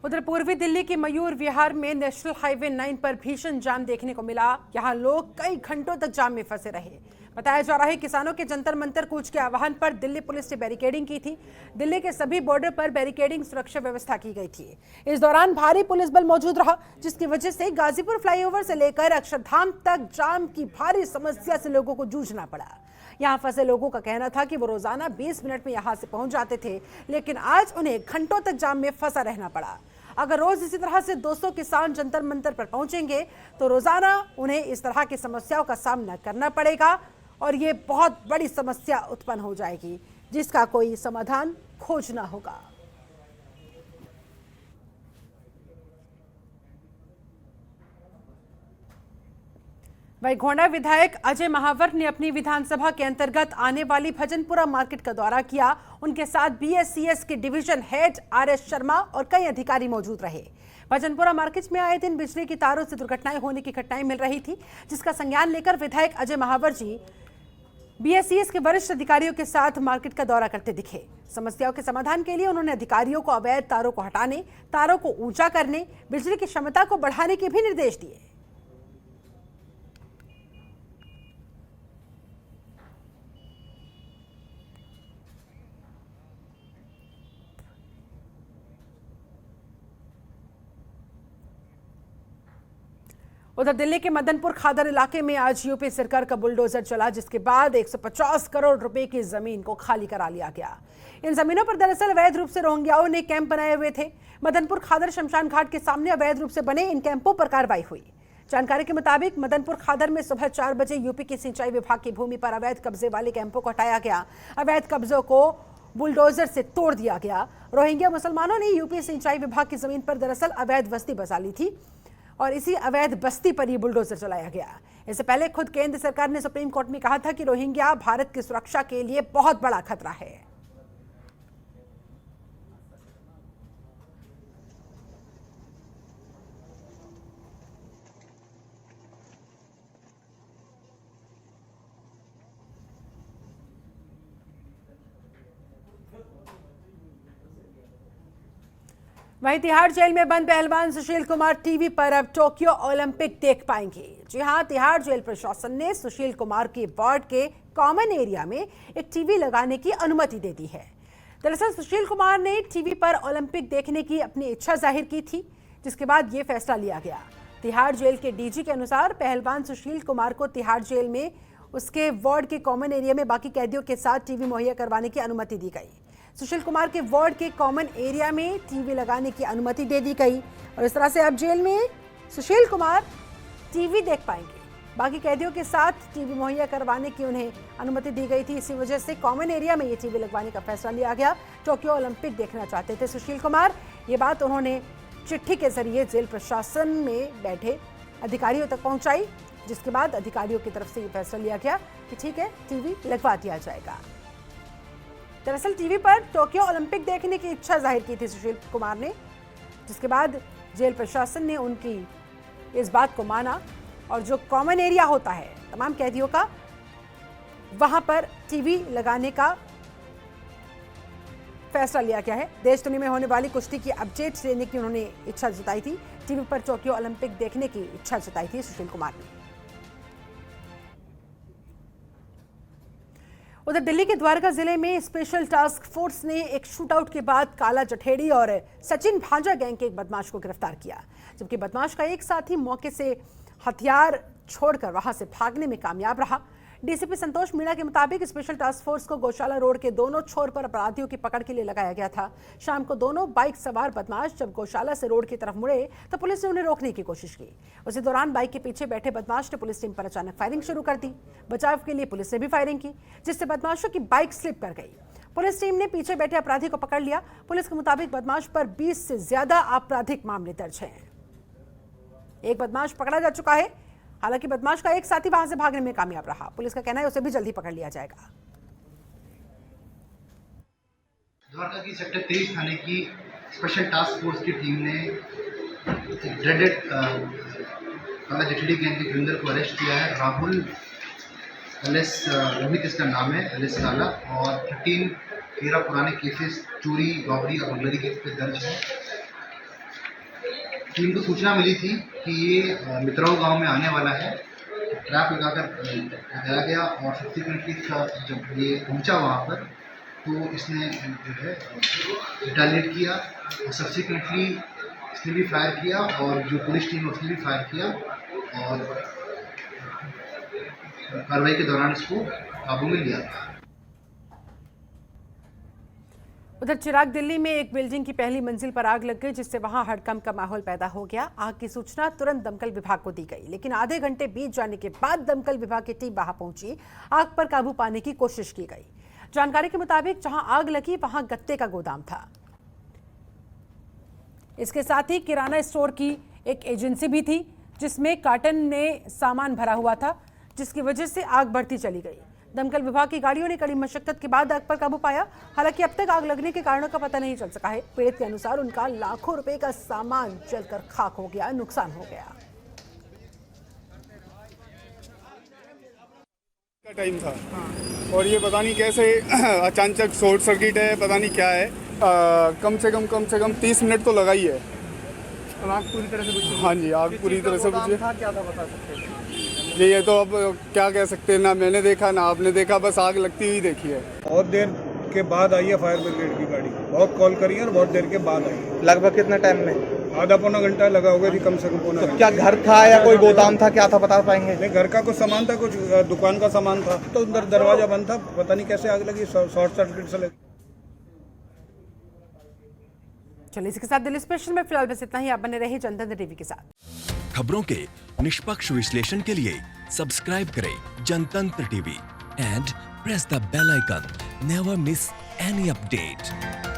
उधर पूर्वी दिल्ली के मयूर विहार में नेशनल हाईवे 9 पर भीषण जाम देखने को मिला। यहां लोग कई घंटों तक जाम में फंसे रहे। बताया जा रहा है किसानों के जंतर मंतर कूच के आह्वान पर दिल्ली पुलिस ने बैरिकेडिंग की थी। दिल्ली के सभी बॉर्डर पर बैरिकेडिंग सुरक्षा व्यवस्था की गई थी। इस दौरान भारी पुलिस बल मौजूद रहा, जिसकी वजह से गाजीपुर फ्लाईओवर से लेकर अक्षरधाम तक जाम की भारी समस्या से लोगों को जूझना पड़ा। यहां फंसे लोगों का कहना था कि वो रोजाना 20 मिनट में यहां से पहुंच जाते थे, लेकिन आज उन्हें घंटों तक जाम में फंसा रहना पड़ा। अगर रोज इसी तरह से 200 किसान जंतर मंतर पर पहुंचेंगे तो रोजाना उन्हें इस तरह की समस्याओं का सामना करना पड़ेगा और ये बहुत बड़ी समस्या उत्पन्न हो जाएगी, जिसका कोई समाधान खोजना होगा। वहीं गोंडा विधायक अजय महावर ने अपनी विधानसभा के अंतर्गत आने वाली भजनपुरा मार्केट का दौरा किया। उनके साथ बीएससीएस के डिवीजन हेड आरएस शर्मा और कई अधिकारी मौजूद रहे। भजनपुरा मार्केट में आए दिन बिजली की तारों से दुर्घटनाएं होने की घटनाएं मिल रही थी, जिसका संज्ञान लेकर विधायक अजय महावर जी बीएससीएस के वरिष्ठ अधिकारियों के साथ मार्केट का दौरा करते दिखे। समस्याओं के समाधान के लिए उन्होंने अधिकारियों को अवैध तारों को हटाने, तारों को ऊंचा करने, बिजली की क्षमता को बढ़ाने के भी निर्देश दिए। उधर दिल्ली के मदनपुर खादर इलाके में आज यूपी सरकार का बुलडोजर चला, जिसके बाद 150 करोड़ रुपए की जमीन को खाली करा लिया गया। इन जमीनों पर दरअसल अवैध रूप से रोहिंग्याओं ने कैंप बनाए हुए थे। मदनपुर खादर शमशान घाट के सामने अवैध रूप से बने इन कैंपों पर कार्रवाई हुई। जानकारी के मुताबिक मदनपुर खादर में सुबह 4 बजे यूपी के सिंचाई विभाग की भूमि पर अवैध कब्जे वाले कैंपों को हटाया गया। अवैध कब्जों को बुलडोजर से तोड़ दिया गया। रोहिंग्या मुसलमानों ने यूपी सिंचाई विभाग की जमीन पर दरअसल अवैध बस्ती बसा ली थी और इसी अवैध बस्ती पर ही बुलडोजर चलाया गया। इससे पहले खुद केंद्र सरकार ने सुप्रीम कोर्ट में कहा था कि रोहिंग्या भारत की सुरक्षा के लिए बहुत बड़ा खतरा है। वहीं तिहाड़ जेल में बंद पहलवान सुशील कुमार टीवी पर अब टोक्यो ओलंपिक देख पाएंगे। जी हां, तिहाड़ जेल प्रशासन ने सुशील कुमार के वार्ड के कॉमन एरिया में एक टीवी लगाने की अनुमति दे दी है। दरअसल सुशील कुमार ने टीवी पर ओलंपिक देखने की अपनी इच्छा जाहिर की थी, जिसके बाद ये फैसला लिया गया। तिहाड़ जेल के डीजी के अनुसार पहलवान सुशील कुमार को तिहाड़ जेल में उसके वार्ड के कॉमन एरिया में बाकी कैदियों के साथ टीवी मुहैया करवाने की अनुमति दी गई। सुशील कुमार के वार्ड के कॉमन एरिया में टीवी लगाने की अनुमति दे दी गई और इस तरह से अब जेल में सुशील कुमार टीवी देख पाएंगे। बाकी कैदियों के साथ टीवी मुहैया करवाने की उन्हें अनुमति दी गई थी। इसी वजह से कॉमन एरिया में ये टीवी लगवाने का फैसला लिया गया। टोक्यो ओलंपिक देखना चाहते थे सुशील कुमार। ये बात उन्होंने चिट्ठी के जरिए जेल प्रशासन में बैठे अधिकारियों तक पहुंचाई, जिसके बाद अधिकारियों की तरफ से ये फैसला लिया गया कि ठीक है, टीवी लगवा दिया जाएगा। दरअसल टीवी पर टोक्यो ओलंपिक देखने की इच्छा जाहिर की थी सुशील कुमार ने, जिसके बाद जेल प्रशासन ने उनकी इस बात को माना और जो कॉमन एरिया होता है तमाम कैदियों का, वहां पर टीवी लगाने का फैसला लिया गया है। देश दुनिया में होने वाली कुश्ती की अपडेट्स लेने की उन्होंने इच्छा जताई थी। टीवी पर टोक्यो ओलंपिक देखने की इच्छा जताई थी सुशील कुमार ने। उधर दिल्ली के द्वारका जिले में स्पेशल टास्क फोर्स ने एक शूटआउट के बाद काला जठेड़ी और सचिन भांजा गैंग के एक बदमाश को गिरफ्तार किया, जबकि बदमाश का एक साथी मौके से हथियार छोड़कर वहां से भागने में कामयाब रहा। डीसीपी संतोष मीणा के मुताबिक स्पेशल टास्क फोर्स को गौशाला रोड के दोनों छोर पर अपराधियों की पकड़ के लिए लगाया गया था। शाम को दोनों बाइक सवार बदमाश जब गौशाला से रोड की तरफ मुड़े तो पुलिस ने उन्हें रोकने की कोशिश की। उसी दौरान बाइक के पीछे बैठे बदमाश ने पुलिस टीम पर अचानक फायरिंग शुरू कर दी। बचाव के लिए पुलिस ने भी फायरिंग की, जिससे बदमाशों की बाइक स्लिप कर गई। पुलिस टीम ने पीछे बैठे अपराधी को पकड़ लिया। पुलिस के मुताबिक बदमाश पर 20 से ज्यादा आपराधिक मामले दर्ज हैं। एक बदमाश पकड़ा जा चुका है, हालांकि बदमाश का एक साथी वहां से भागने में कामयाब रहा। पुलिस का कहना है उसे भी जल्दी पकड़ लिया जाएगा। द्वारका की सेक्टर 23 थाने की स्पेशल टास्क फोर्स की टीम ने ड्रेडेड काला जठेड़ी गैंग के क्रिमिनल को अरेस्ट किया है। राहुल एलिस रोहित इसका नाम है, एलिस काला, और 13 पुराने केसेस चोरी, रॉबरी और बर्गलरी के इस पे दर्ज है। टीम को सूचना मिली थी कि ये मित्राओं गांव में आने वाला है। ट्रैप लगाकर लगाया गया और सब्सिक्वेंटली जब ये पहुंचा वहाँ पर तो इसने जो है रिटेलिएट किया और सब्सिक्वेंटली इसने भी फायर किया और जो पुलिस टीम है उसने भी फायर किया और कार्रवाई के दौरान इसको काबू में लिया था। उधर चिराग दिल्ली में एक बिल्डिंग की पहली मंजिल पर आग लग गई, जिससे वहां हड़कंप का माहौल पैदा हो गया। आग की सूचना तुरंत दमकल विभाग को दी गई, लेकिन आधे घंटे बीत जाने के बाद दमकल विभाग की टीम वहां पहुंची। आग पर काबू पाने की कोशिश की गई। जानकारी के मुताबिक जहां आग लगी वहां गत्ते का गोदाम था। इसके साथ ही किराना स्टोर की एक एजेंसी भी थी, जिसमें कार्टन में सामान भरा हुआ था, जिसकी वजह से आग बढ़ती चली गई। दमकल विभाग की गाड़ियों ने कड़ी मशक्कत के बाद आग पर काबू पाया। हालांकि अब तक आग लगने के कारणों का पता नहीं चल सका है। पीड़ित के अनुसार उनका लाखों रुपए का सामान जलकर खाक हो गया, नुकसान हो गया। का टाइम था और ये पता नहीं कैसे अचानक शॉर्ट सर्किट है, पता नहीं क्या है। कम से कम 30 मिनट तो लगा ही है। आग पूरी तरह से बुझी? हाँ जी, आग पूरी तरह से बुझी। क्या था बता सकते हैं? ये तो अब क्या कह सकते हैं, ना मैंने देखा ना आपने देखा, बस आग लगती हुई देखी है। बहुत देर के बाद आई है फायर ब्रिगेड की गाड़ी, बहुत कॉल करी है और बहुत देर के बाद आई। लगभग कितने टाइम में? आधा पौना घंटा लगा होगा जी, कम से कम पौना घंटा। क्या घर था या कोई गोदाम था, क्या था बता पाएंगे? नहीं, घर का कुछ सामान था, कुछ दुकान का सामान था, तो अंदर दरवाजा बंद था, पता नहीं कैसे आग लगी, शॉर्ट सर्किट से लगी। चलिए, इसके साथ दिल्ली स्पेशल में फिलहाल बस इतना ही। आप बने रहे जनतंत्र टीवी के साथ। खबरों के निष्पक्ष विश्लेषण के लिए सब्सक्राइब करें Jantantra TV and press the bell icon. Never miss any update.